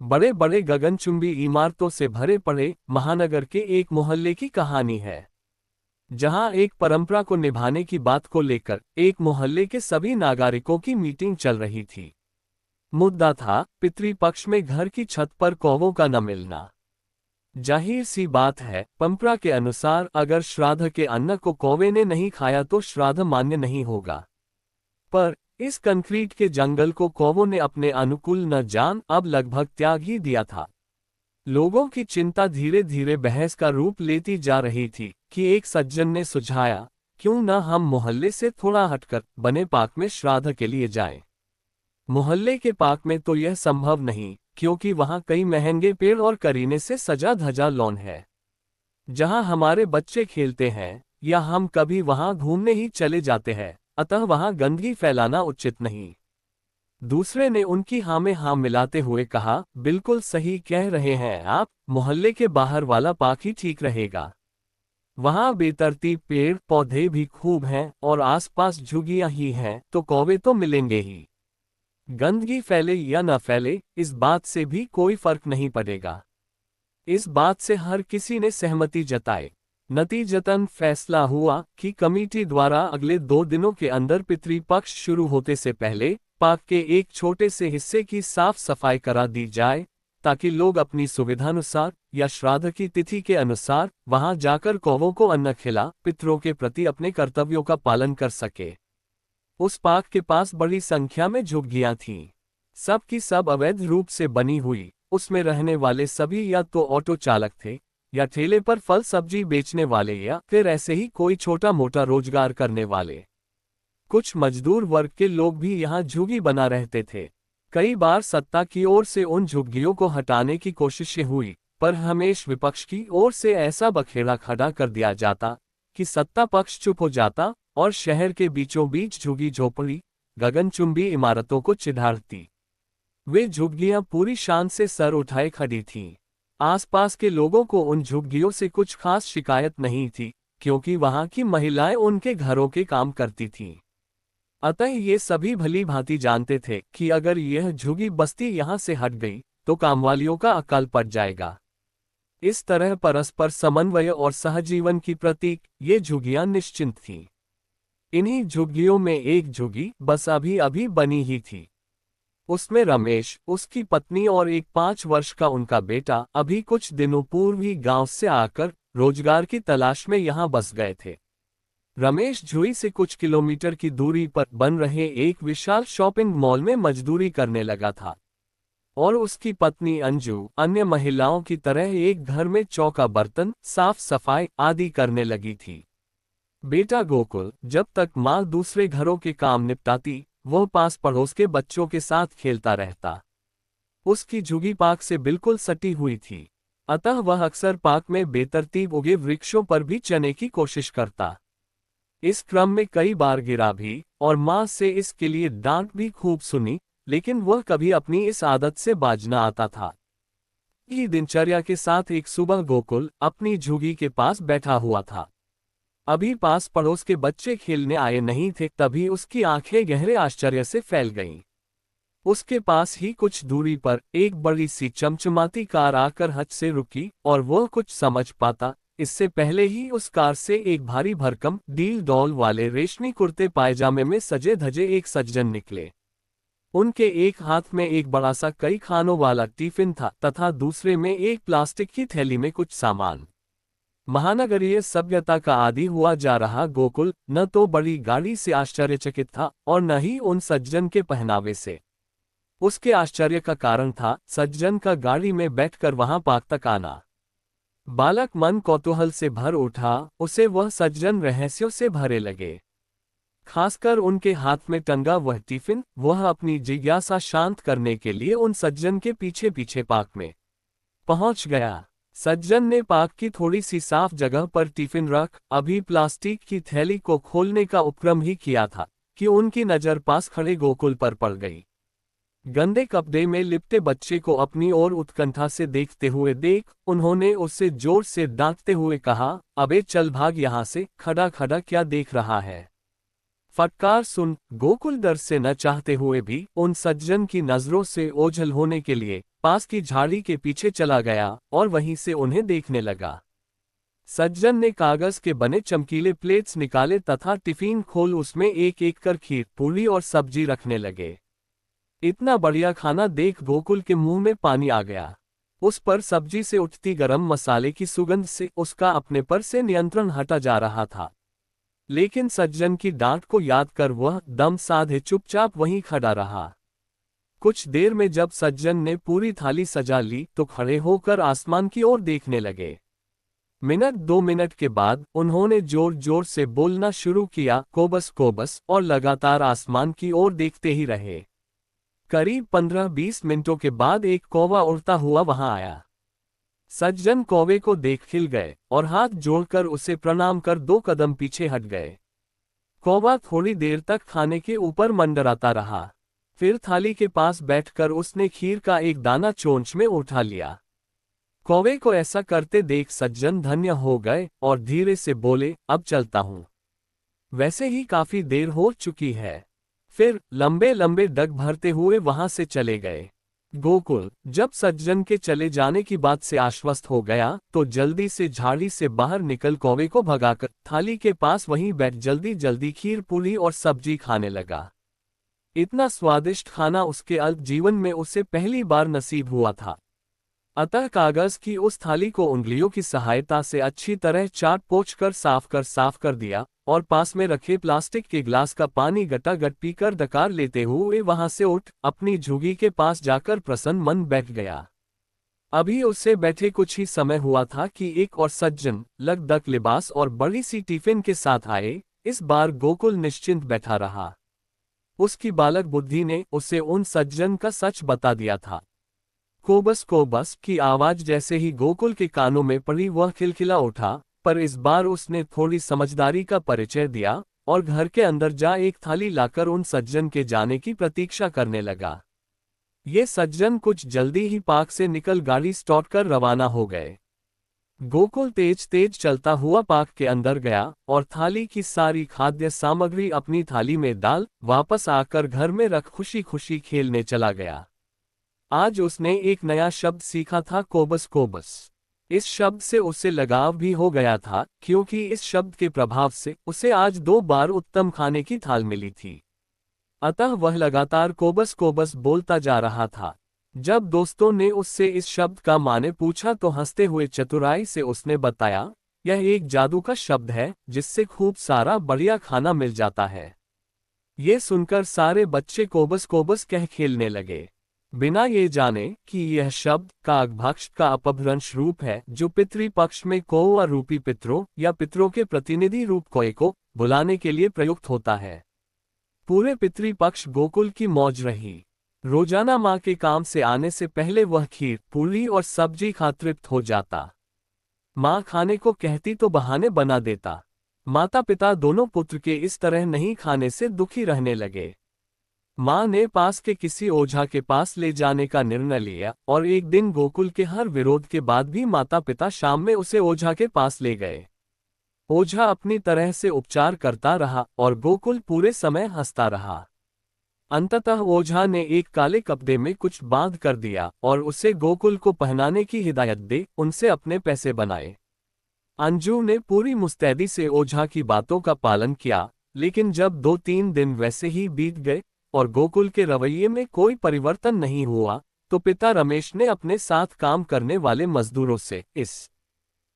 बड़े बड़े गगनचुंबी इमारतों से भरे पड़े महानगर के एक मोहल्ले की कहानी है, जहां एक परंपरा को निभाने की बात को लेकर एक मोहल्ले के सभी नागरिकों की मीटिंग चल रही थी। मुद्दा था पितृपक्ष में घर की छत पर कौवों का न मिलना। जाहिर सी बात है, परंपरा के अनुसार अगर श्राद्ध के अन्न को कौवे ने नहीं खाया तो श्राद्ध मान्य नहीं होगा। पर इस कंक्रीट के जंगल को कौवों ने अपने अनुकूल न जान अब लगभग त्याग ही दिया था। लोगों की चिंता धीरे धीरे बहस का रूप लेती जा रही थी कि एक सज्जन ने सुझाया, क्यों न हम मोहल्ले से थोड़ा हटकर बने पार्क में श्राद्ध के लिए जाएं। मोहल्ले के पार्क में तो यह संभव नहीं, क्योंकि वहां कई महंगे पेड़ और करीने से सजा धजा लॉन है, जहां हमारे बच्चे खेलते हैं, या हम कभी वहां घूमने ही चले जाते हैं, अतः वहां गंदगी फैलाना उचित नहीं। दूसरे ने उनकी हाँ में हाँ मिलाते हुए कहा, बिल्कुल सही कह रहे हैं आप, मोहल्ले के बाहर वाला पार्क ही ठीक रहेगा। वहां बेतरतीब पेड़ पौधे भी खूब हैं और आसपास झुग्गियां ही हैं, तो कौवे तो मिलेंगे ही। गंदगी फैले या न फैले, इस बात से भी कोई फर्क नहीं पड़ेगा। इस बात से हर किसी ने सहमति जताई। नतीजतन फैसला हुआ कि कमेटी द्वारा अगले 2 दिनों के अंदर पितृपक्ष शुरू होते से पहले पार्क के एक छोटे से हिस्से की साफ सफाई करा दी जाए, ताकि लोग अपनी सुविधानुसार या श्राद्ध की तिथि के अनुसार वहां जाकर कौवों को अन्न खिला पितरों के प्रति अपने कर्तव्यों का पालन कर सके। उस पार्क के पास बड़ी संख्या में झुग्गियां थीं, सब की सब अवैध रूप से बनी हुई। उसमें रहने वाले सभी या तो ऑटो चालक थे, या ठेले पर फल सब्जी बेचने वाले, या फिर ऐसे ही कोई छोटा मोटा रोजगार करने वाले। कुछ मजदूर वर्ग के लोग भी यहाँ झुग्गी बना रहते थे। कई बार सत्ता की ओर से उन झुग्गियों को हटाने की कोशिशें हुई, पर हमेशा विपक्ष की ओर से ऐसा बखेड़ा खड़ा कर दिया जाता कि सत्ता पक्ष चुप हो जाता और शहर के बीचों बीच झुग्गी झोपड़ी गगनचुंबी इमारतों को चिढ़ाती। वे झुग्गियां पूरी शान से सर उठाए खड़ी थीं। आसपास के लोगों को उन झुग्गियों से कुछ खास शिकायत नहीं थी, क्योंकि वहां की महिलाएं उनके घरों के काम करती थीं। अतः ये सभी भली भांति जानते थे कि अगर यह झुग्गी बस्ती यहां से हट गई तो कामवालियों का अकाल पड़ जाएगा। इस तरह परस्पर समन्वय और सहजीवन की प्रतीक ये झुग्गियां निश्चिंत थीं। इन्हीं झुग्गियों में एक झुग्गी बस अभी अभी बनी ही थी। उसमें रमेश, उसकी पत्नी और एक 5 वर्ष का उनका बेटा अभी कुछ दिनों पूर्व ही गांव से आकर रोजगार की तलाश में यहां बस गए थे। रमेश झुई से कुछ किलोमीटर की दूरी पर बन रहे एक विशाल शॉपिंग मॉल में मजदूरी करने लगा था, और उसकी पत्नी अंजू अन्य महिलाओं की तरह एक घर में चौका बर्तन साफ सफाई आदि करने लगी थी। बेटा गोकुल जब तक माँ दूसरे घरों के काम निपटाती, वह पास पड़ोस के बच्चों के साथ खेलता रहता। उसकी झुग्गी पार्क से बिल्कुल सटी हुई थी, अतः वह अक्सर पार्क में बेतरतीब उगे वृक्षों पर भी चढ़ने की कोशिश करता। इस क्रम में कई बार गिरा भी और माँ से इसके लिए डांट भी खूब सुनी, लेकिन वह कभी अपनी इस आदत से बाज न आता था। ये दिनचर्या के साथ एक सुबह गोकुल अपनी झुग्गी के पास बैठा हुआ था। अभी पास पड़ोस के बच्चे खेलने आए नहीं थे, तभी उसकी आंखें गहरे आश्चर्य से फैल गईं। उसके पास ही कुछ दूरी पर एक बड़ी सी चमचमाती कार आकर हद से रुकी, और वह कुछ समझ पाता इससे पहले ही उस कार से एक भारी भरकम डील डॉल वाले रेशमी कुर्ते पायजामे में सजे धजे एक सज्जन निकले। उनके एक हाथ में एक बड़ा सा कई खानों वाला टिफिन था तथा दूसरे में एक प्लास्टिक की थैली में कुछ सामान। महानगरीय सभ्यता का आदी हुआ जा रहा गोकुल न तो बड़ी गाड़ी से आश्चर्यचकित था और न ही उन सज्जन के पहनावे से। उसके आश्चर्य का कारण था सज्जन का गाड़ी में बैठकर वहां पार्क तक आना। बालक मन कौतूहल से भर उठा, उसे वह सज्जन रहस्यों से भरे लगे। खासकर उनके हाथ में टंगा वह टिफिन। वह अपनी जिज्ञासा शांत करने के लिए उन सज्जन के पीछे पीछे पार्क में पहुंच गया। सज्जन ने पार्क की थोड़ी सी साफ जगह पर टिफिन रख अभी प्लास्टिक की थैली को खोलने का उपक्रम ही किया था कि उनकी नजर पास खड़े गोकुल पर पड़ गई। गंदे कपड़े में लिपटे बच्चे को अपनी ओर उत्कंठा से देखते हुए देख उन्होंने उससे जोर से डांटते हुए कहा, अबे चल भाग यहाँ से, खड़ा खड़ा क्या देख रहा है। फटकार सुन गोकुल डर से न चाहते हुए भी उन सज्जन की नजरों से ओझल होने के लिए पास की झाड़ी के पीछे चला गया और वहीं से उन्हें देखने लगा। सज्जन ने कागज के बने चमकीले प्लेट्स निकाले तथा टिफिन खोल उसमें एक एक कर खीर, पूरी और सब्जी रखने लगे। इतना बढ़िया खाना देख गोकुल के मुंह में पानी आ गया। उस पर सब्जी से उठती गरम मसाले की सुगंध से उसका अपने पर से नियंत्रण हटा जा रहा था। लेकिन सज्जन की डांट को याद कर वह दम साधे चुपचाप वहीं खड़ा रहा। कुछ देर में जब सज्जन ने पूरी थाली सजा ली तो खड़े होकर आसमान की ओर देखने लगे। मिनट 2 मिनट के बाद उन्होंने जोर जोर से बोलना शुरू किया, कोबस कोबस, और लगातार आसमान की ओर देखते ही रहे। करीब 15-20 मिनटों के बाद एक कौवा उड़ता हुआ वहां आया। सज्जन कौवे को देख खिल गए और हाथ जोड़कर उसे प्रणाम कर 2 कदम पीछे हट गए। कौवा थोड़ी देर तक खाने के ऊपर मंडराता रहा। फिर थाली के पास बैठकर उसने खीर का एक दाना चोंच में उठा लिया। कौवे को ऐसा करते देख सज्जन धन्य हो गए और धीरे से बोले, अब चलता हूं। वैसे ही काफी देर हो चुकी है। फिर लंबे लंबे डग भरते हुए वहां से चले गए। गोकुल जब सज्जन के चले जाने की बात से आश्वस्त हो गया तो जल्दी से झाड़ी से बाहर निकल कौवे को भगाकर थाली के पास वहीं बैठ जल्दी जल्दी खीर, पूरी और सब्जी खाने लगा। इतना स्वादिष्ट खाना उसके अल्प जीवन में उसे पहली बार नसीब हुआ था। अतः कागज की उस थाली को उंगलियों की सहायता से अच्छी तरह चाट पोंछ कर साफ कर दिया और पास में रखे प्लास्टिक के ग्लास का पानी गटागट पीकर डकार लेते हुए वहां से उठ अपनी झुग्गी के पास जाकर प्रसन्न मन बैठ गया। अभी उससे बैठे कुछ ही समय हुआ था कि एक और सज्जन लगदक लिबास और बड़ी सी टिफिन के साथ आए। इस बार गोकुल निश्चिंत बैठा रहा। उसकी बालक बुद्धि ने उसे उन सज्जन का सच बता दिया था। कोबस कोबस की आवाज जैसे ही गोकुल के कानों में पड़ी वह खिलखिला उठा, पर इस बार उसने थोड़ी समझदारी का परिचय दिया और घर के अंदर जा एक थाली लाकर उन सज्जन के जाने की प्रतीक्षा करने लगा। ये सज्जन कुछ जल्दी ही पार्क से निकल गाड़ी स्टार्ट कर रवाना हो गए। गोकुल तेज तेज चलता हुआ पार्क के अंदर गया और थाली की सारी खाद्य सामग्री अपनी थाली में डाल वापस आकर घर में रख खुशी खुशी खेलने चला गया। आज उसने एक नया शब्द सीखा था, कोबस कोबस। इस शब्द से उसे लगाव भी हो गया था क्योंकि इस शब्द के प्रभाव से उसे आज 2 बार उत्तम खाने की थाल मिली थी। अतः वह लगातार कोबस कोबस बोलता जा रहा था। जब दोस्तों ने उससे इस शब्द का माने पूछा तो हंसते हुए चतुराई से उसने बताया, यह एक जादू का शब्द है जिससे खूब सारा बढ़िया खाना मिल जाता है। ये सुनकर सारे बच्चे कोबस कोबस कह खेलने लगे, बिना ये जाने कि यह शब्द काकभक्ष का अपभ्रंश रूप है जो पितृपक्ष में कौवा रूपी पितरों या पितरों के प्रतिनिधि रूप कौए को बुलाने के लिए प्रयुक्त होता है। पूरे पितृपक्ष गोकुल की मौज रही। रोजाना माँ के काम से आने से पहले वह खीर, पूरी और सब्जी खा तृप्त हो जाता। माँ खाने को कहती तो बहाने बना देता। माता पिता दोनों पुत्र के इस तरह नहीं खाने से दुखी रहने लगे। माँ ने पास के किसी ओझा के पास ले जाने का निर्णय लिया और एक दिन गोकुल के हर विरोध के बाद भी माता पिता शाम में उसे ओझा के पास ले गए। ओझा अपनी तरह से उपचार करता रहा और गोकुल पूरे समय हंसता रहा। अंततः ओझा ने एक काले कपड़े में कुछ बांध कर दिया और उसे गोकुल को पहनाने की हिदायत दे उनसे अपने पैसे बनाए। अंजू ने पूरी मुस्तैदी से ओझा की बातों का पालन किया, लेकिन जब 2-3 दिन वैसे ही बीत गए और गोकुल के रवैये में कोई परिवर्तन नहीं हुआ तो पिता रमेश ने अपने साथ काम करने वाले मजदूरों से इस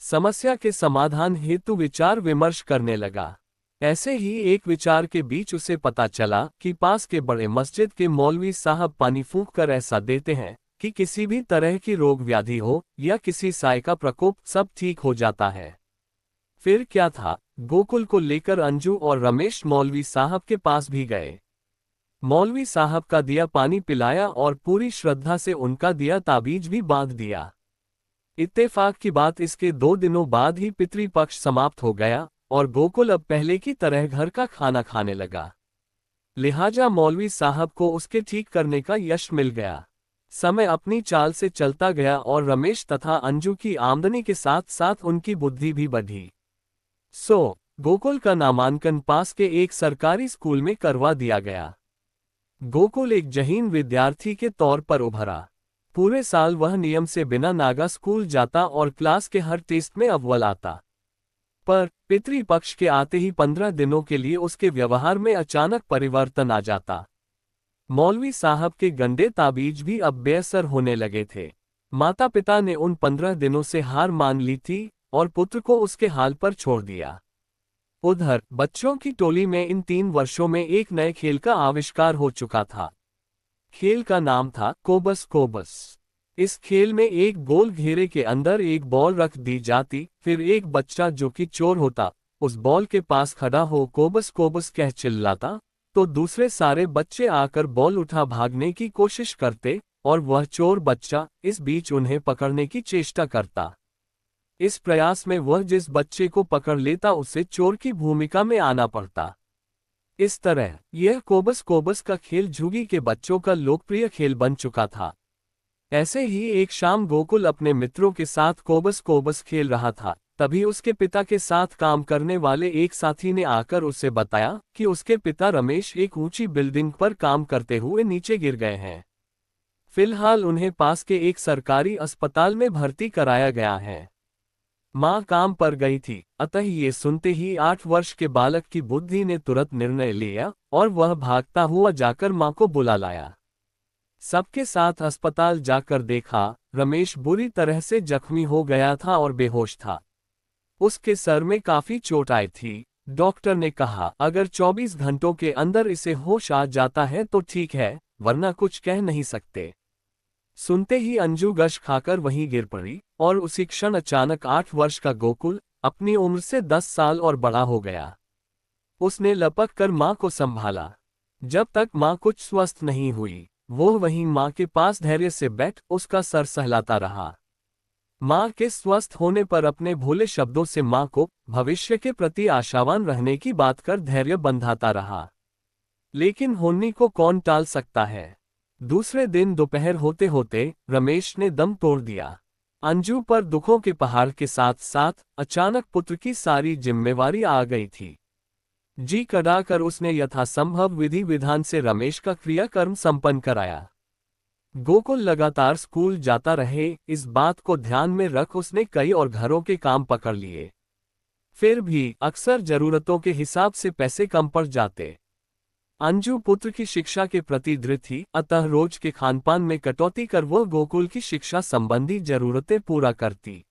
समस्या के समाधान हेतु विचार विमर्श करने लगा। ऐसे ही एक विचार के बीच उसे पता चला कि पास के बड़े मस्जिद के मौलवी साहब पानी फूंक कर ऐसा देते हैं कि किसी भी तरह की रोग व्याधि हो या किसी साय का प्रकोप सब ठीक हो जाता है। फिर क्या था, गोकुल को लेकर अंजू और रमेश मौलवी साहब के पास भी गए। मौलवी साहब का दिया पानी पिलाया और पूरी श्रद्धा से उनका दिया ताबीज भी बांध दिया। इत्तेफाक की बात इसके 2 दिनों बाद ही पितृपक्ष समाप्त हो गया और गोकुल अब पहले की तरह घर का खाना खाने लगा। लिहाजा मौलवी साहब को उसके ठीक करने का यश मिल गया। समय अपनी चाल से चलता गया और रमेश तथा अंजू की आमदनी के साथ साथ उनकी बुद्धि भी बढ़ी। गोकुल का नामांकन पास के एक सरकारी स्कूल में करवा दिया गया। गोकुल एक जहीन विद्यार्थी के तौर पर उभरा। पूरे साल वह नियम से बिना नागा स्कूल जाता और क्लास के हर टेस्ट में अव्वल आता। पर पितृपक्ष के आते ही 15 दिनों के लिए उसके व्यवहार में अचानक परिवर्तन आ जाता। मौलवी साहब के गंदे ताबीज भी अब बेअसर होने लगे थे। माता पिता ने उन 15 दिनों से हार मान ली थी और पुत्र को उसके हाल पर छोड़ दिया। उधर बच्चों की टोली में इन 3 वर्षों में एक नए खेल का आविष्कार हो चुका था। खेल का नाम था कोबस कोबस। इस खेल में एक गोल घेरे के अंदर एक बॉल रख दी जाती, फिर एक बच्चा जो कि चोर होता उस बॉल के पास खड़ा हो कोबस कोबस कह चिल्लाता, तो दूसरे सारे बच्चे आकर बॉल उठा भागने की कोशिश करते और वह चोर बच्चा इस बीच उन्हें पकड़ने की चेष्टा करता। इस प्रयास में वह जिस बच्चे को पकड़ लेता उसे चोर की भूमिका में आना पड़ता। इस तरह यह कोबस कोबस का खेल झुग्गी के बच्चों का लोकप्रिय खेल बन चुका था। ऐसे ही एक शाम गोकुल अपने मित्रों के साथ कोबस कोबस खेल रहा था, तभी उसके पिता के साथ काम करने वाले एक साथी ने आकर उसे बताया कि उसके पिता रमेश एक ऊंची बिल्डिंग पर काम करते हुए नीचे गिर गए हैं। फिलहाल उन्हें पास के एक सरकारी अस्पताल में भर्ती कराया गया है। माँ काम पर गई थी, अतः ये सुनते ही 8 वर्ष के बालक की बुद्धि ने तुरंत निर्णय लिया और वह भागता हुआ जाकर माँ को बुला लाया। सबके साथ अस्पताल जाकर देखा, रमेश बुरी तरह से जख्मी हो गया था और बेहोश था। उसके सर में काफी चोट आई थी। डॉक्टर ने कहा अगर 24 घंटों के अंदर इसे होश आ जाता है तो ठीक है, वरना कुछ कह नहीं सकते। सुनते ही अंजू गश खाकर वहीं गिर पड़ी और उसी क्षण अचानक 8 वर्ष का गोकुल अपनी उम्र से 10 साल और बड़ा हो गया। उसने लपक कर माँ को संभाला। जब तक माँ कुछ स्वस्थ नहीं हुई, वो वहीं माँ के पास धैर्य से बैठ उसका सर सहलाता रहा। माँ के स्वस्थ होने पर अपने भोले शब्दों से माँ को भविष्य के प्रति आशावान रहने की बात कर धैर्य बंधाता रहा। लेकिन होनी को कौन टाल सकता है। दूसरे दिन दोपहर होते होते रमेश ने दम तोड़ दिया। अंजू पर दुखों के पहाड़ के साथ साथ अचानक पुत्र की सारी जिम्मेवारी आ गई थी। जी कड़ाकर उसने यथासंभव विधि विधान से रमेश का क्रियाकर्म संपन्न कराया। गोकुल लगातार स्कूल जाता रहे, इस बात को ध्यान में रख उसने कई और घरों के काम पकड़ लिए। फिर भी अक्सर जरूरतों के हिसाब से पैसे कम पड़ जाते। अंजू पुत्र की शिक्षा के प्रति दृढ़ थी, अतः रोज के खानपान में कटौती कर वो गोकुल की शिक्षा संबंधी जरूरतें पूरा करती।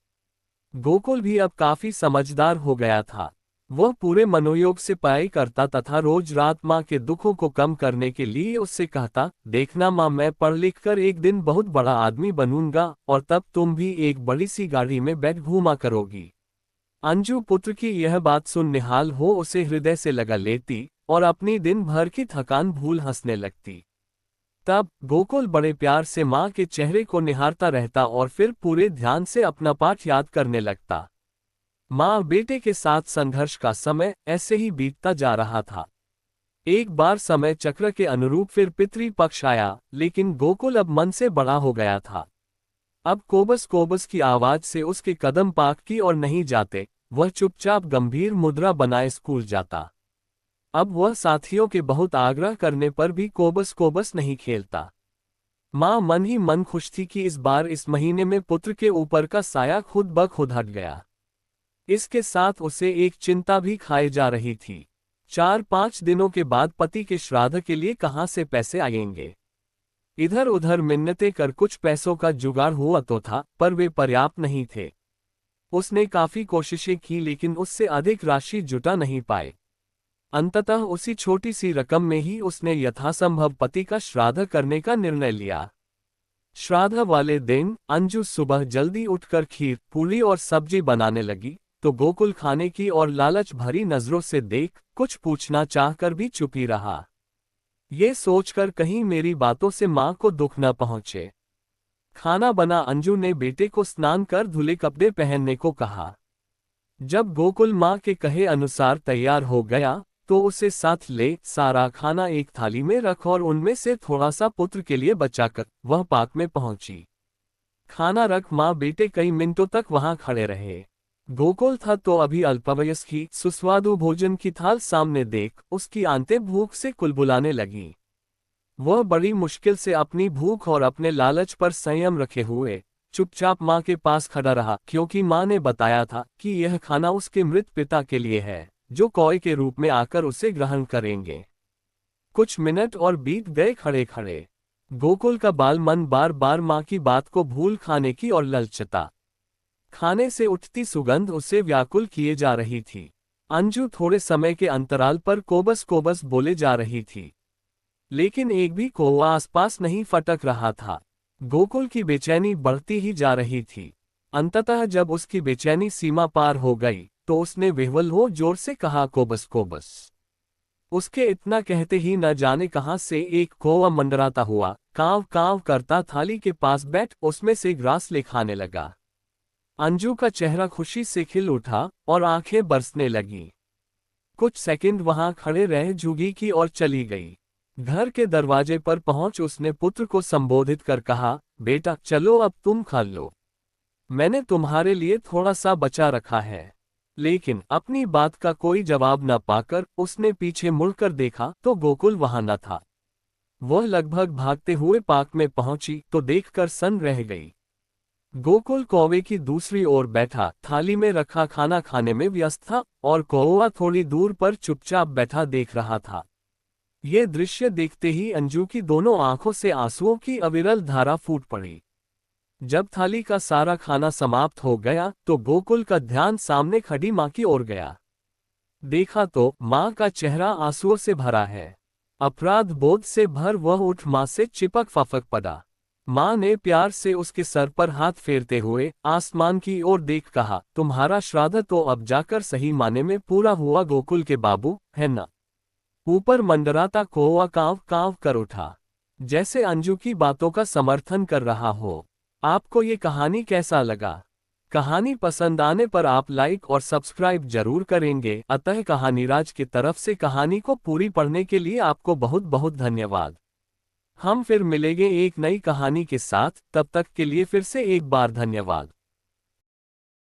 गोकुल भी अब काफी समझदार हो गया था। वह पूरे मनोयोग से पढ़ाई करता तथा रोज रात माँ के दुखों को कम करने के लिए उससे कहता, देखना माँ, मैं पढ़ लिख कर एक दिन बहुत बड़ा आदमी बनूंगा और तब तुम भी एक बड़ी सी गाड़ी में बैठ घूमा करोगी। अंजू पुत्र की यह बात सुन निहाल हो उसे हृदय से लगा लेती और अपनी दिन भर की थकान भूल हंसने लगती। तब गोकुल बड़े प्यार से माँ के चेहरे को निहारता रहता और फिर पूरे ध्यान से अपना पाठ याद करने लगता। माँ बेटे के साथ संघर्ष का समय ऐसे ही बीतता जा रहा था। एक बार समय चक्र के अनुरूप फिर पितृपक्ष आया, लेकिन गोकुल अब मन से बड़ा हो गया था। अब कोबस कोबस की आवाज से उसके कदम पाक की ओर नहीं जाते, वह चुपचाप गंभीर मुद्रा बनाए स्कूल जाता। अब वह साथियों के बहुत आग्रह करने पर भी कोबस कोबस नहीं खेलता। माँ मन ही मन खुश थी कि इस बार इस महीने में पुत्र के ऊपर का साया खुद ब खुद हट गया। इसके साथ उसे एक चिंता भी खाई जा रही थी। 4-5 दिनों के बाद पति के श्राद्ध के लिए कहाँ से पैसे आएंगे। इधर उधर मिन्नतें कर कुछ पैसों का जुगाड़ हुआ तो था, पर वे पर्याप्त नहीं थे। उसने काफी कोशिशें की लेकिन उससे अधिक राशि जुटा नहीं पाए। अंततः उसी छोटी सी रकम में ही उसने यथासंभव पति का श्राद्ध करने का निर्णय लिया। श्राद्ध वाले दिन अंजू सुबह जल्दी उठकर खीर, पूरी और सब्जी बनाने लगी, तो गोकुल खाने की और लालच भरी नजरों से देख कुछ पूछना चाहकर भी चुप ही रहा। ये सोचकर कहीं मेरी बातों से माँ को दुख न पहुंचे। खाना बना अंजू ने बेटे को स्नान कर धुले कपड़े पहनने को कहा। जब गोकुल माँ के कहे अनुसार तैयार हो गया तो उसे साथ ले सारा खाना एक थाली में रख और उनमें से थोड़ा सा पुत्र के लिए बचाकर वह पाक में पहुंची। खाना रख माँ बेटे कई मिनटों तक वहां खड़े रहे। गोकुल था तो अभी अल्पवयस्क ही सुस्वादु भोजन की थाल सामने देख उसकी आंतें भूख से कुलबुलाने लगी। वह बड़ी मुश्किल से अपनी भूख और अपने लालच पर संयम रखे हुए चुपचाप माँ के पास खड़ा रहा, क्योंकि माँ ने बताया था कि यह खाना उसके मृत पिता के लिए है, जो कौए के रूप में आकर उसे ग्रहण करेंगे। कुछ मिनट और बीत गए खड़े खड़े। गोकुल का बाल मन बार बार माँ की बात को भूल खाने की और ललचता। खाने से उठती सुगंध उसे व्याकुल किए जा रही थी। अंजू थोड़े समय के अंतराल पर कोबस कोबस बोले जा रही थी, लेकिन एक भी कौवा आसपास नहीं फटक रहा था। गोकुल की बेचैनी बढ़ती ही जा रही थी। अंततः जब उसकी बेचैनी सीमा पार हो गई तो उसने विह्वल हो जोर से कहा, कोबस कोबस। उसके इतना कहते ही न जाने कहां से एक कौवा मंडराता हुआ कांव कांव करता थाली के पास बैठ उसमें से ग्रास ले खाने लगा। अंजू का चेहरा खुशी से खिल उठा और आंखें बरसने लगीं। कुछ सेकंड वहां खड़े रह झुगी की और चली गई। घर के दरवाजे पर पहुंच उसने पुत्र को संबोधित कर कहा, बेटा चलो अब तुम खा लो, मैंने तुम्हारे लिए थोड़ा सा बचा रखा है। लेकिन अपनी बात का कोई जवाब न पाकर उसने पीछे मुड़कर देखा तो गोकुल वहां न था। वह लगभग भागते हुए पार्क में पहुंची तो देखकर सन्न रह गई। गोकुल कौवे की दूसरी ओर बैठा थाली में रखा खाना खाने में व्यस्त था और कौवा थोड़ी दूर पर चुपचाप बैठा देख रहा था। ये दृश्य देखते ही अंजू की दोनों आंखों से आंसुओं की अविरल धारा फूट पड़ी। जब थाली का सारा खाना समाप्त हो गया तो गोकुल का ध्यान सामने खड़ी माँ की ओर गया। देखा तो माँ का चेहरा आंसुओं से भरा है। अपराध बोध से भर वह उठ माँ से चिपक फपक पड़ा। माँ ने प्यार से उसके सर पर हाथ फेरते हुए आसमान की ओर देख कहा, तुम्हारा श्राद्ध तो अब जाकर सही माने में पूरा हुआ गोकुल के बाबू, है न? ऊपर मंडराता कौवा कांव कांव कर उठा, जैसे अंजू की बातों का समर्थन कर रहा हो। आपको ये कहानी कैसा लगा? कहानी पसंद आने पर आप लाइक और सब्सक्राइब जरूर करेंगे। अतः कहानीराज की तरफ से कहानी को पूरी पढ़ने के लिए आपको बहुत बहुत धन्यवाद। हम फिर मिलेंगे एक नई कहानी के साथ, तब तक के लिए फिर से एक बार धन्यवाद।